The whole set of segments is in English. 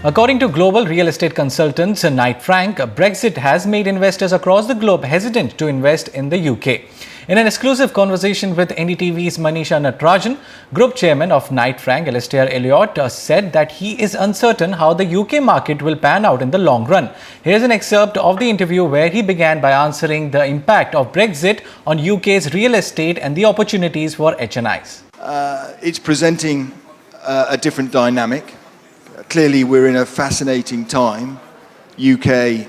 According to global real estate consultant Knight Frank, Brexit has made investors across the globe hesitant to invest in the UK. In an exclusive conversation with NDTV's Manisha Natarajan, Group Chairman of Knight Frank, Alistair Elliott, said that he is uncertain how the UK market will pan out in the long run. Here's an excerpt of the interview where he began by answering the impact of Brexit on UK's real estate and the opportunities for HNIs. It's presenting a different dynamic. Clearly, we're in a fascinating time. UK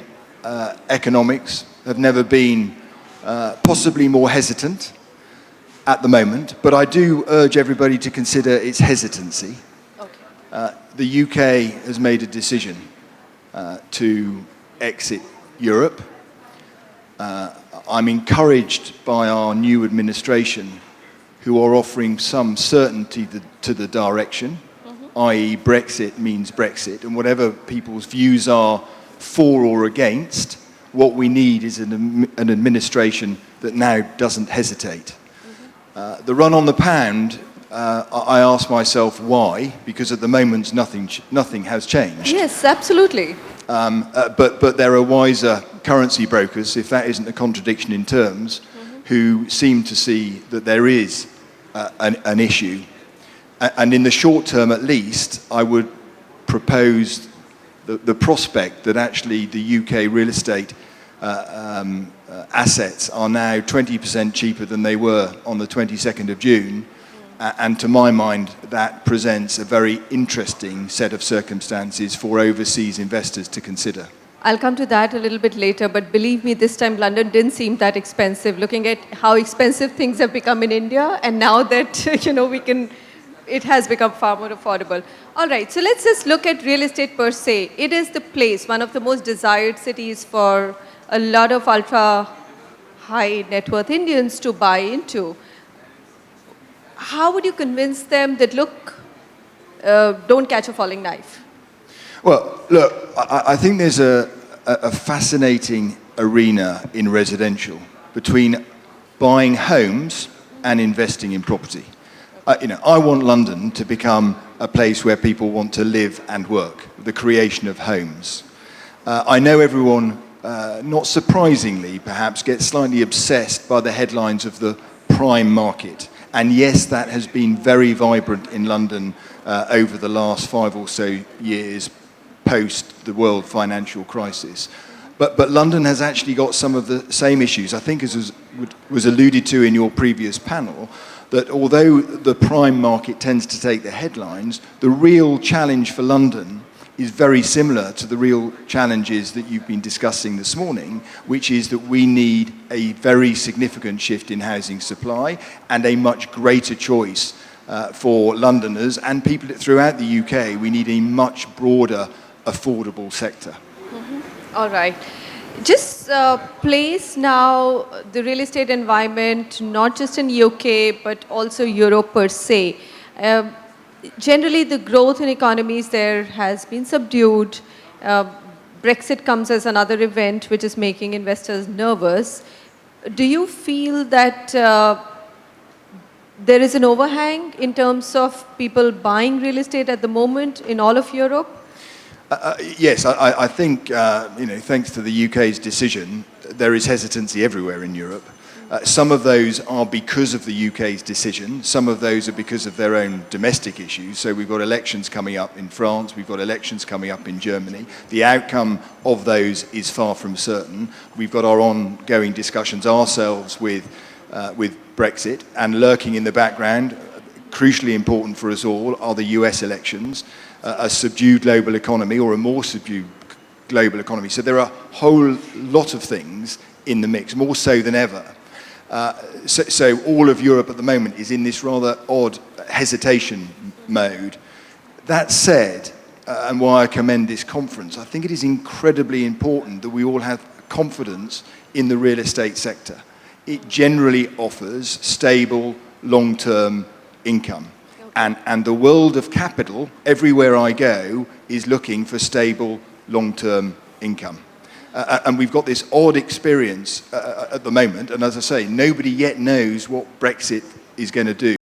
economics have never been possibly more hesitant at the moment, but I do urge everybody to consider its hesitancy. Okay. The UK has made a decision to exit Europe. I'm encouraged by our new administration, who are offering some certainty to the direction, i.e. Brexit means Brexit, and whatever people's views are for or against, what we need is an administration that now doesn't hesitate. The run on the pound, I ask myself why, because at the moment nothing has changed. Yes, absolutely. But there are wiser currency brokers, if that isn't a contradiction in terms, who seem to see that there is an issue. And in the short term at least, I would propose the prospect that actually the UK real estate assets are now 20% cheaper than they were on the 22nd of June. And to my mind, that presents a very interesting set of circumstances for overseas investors to consider. I'll come to that a little bit later, but believe me, this time London didn't seem that expensive. Looking at how expensive things have become in India, and now that, it has become far more affordable. All right, so let's just look at real estate per se. It is the place, one of the most desired cities for a lot of ultra high net worth Indians to buy into. How would you convince them that, look, don't catch a falling knife? Well, look, I think there's a fascinating arena in residential between buying homes and investing in property. I want London to become a place where people want to live and work, the creation of homes. I know everyone, not surprisingly perhaps, gets slightly obsessed by the headlines of the prime market. And yes, that has been very vibrant in London over the last 5 or so years, post the world financial crisis. But London has actually got some of the same issues. I think, as was alluded to in your previous panel, that although the prime market tends to take the headlines, the real challenge for London is very similar to the real challenges that you've been discussing this morning, which is that we need a very significant shift in housing supply and a much greater choice for Londoners and people throughout the UK. We need a much broader, affordable sector. All right. Just place now the real estate environment, not just in UK, but also Europe per se. Generally, the growth in economies there has been subdued. Brexit comes as another event which is making investors nervous. Do you feel that there is an overhang in terms of people buying real estate at the moment in all of Europe? Yes, I think, thanks to the UK's decision, there is hesitancy everywhere in Europe. Some of those are because of the UK's decision. Some of those are because of their own domestic issues. So we've got elections coming up in France. We've got elections coming up in Germany. The outcome of those is far from certain. We've got our ongoing discussions ourselves with Brexit, and lurking in the background, crucially important for us all, are the US elections. A subdued global economy, or a more subdued global economy. So there are a whole lot of things in the mix, more so than ever. So all of Europe at the moment is in this rather odd hesitation mode. That said, and why I commend this conference, I think it is incredibly important that we all have confidence in the real estate sector. It generally offers stable, long-term income. And the world of capital, everywhere I go, is looking for stable, long-term income. And we've got this odd experience at the moment, and as I say, nobody yet knows what Brexit is going to do.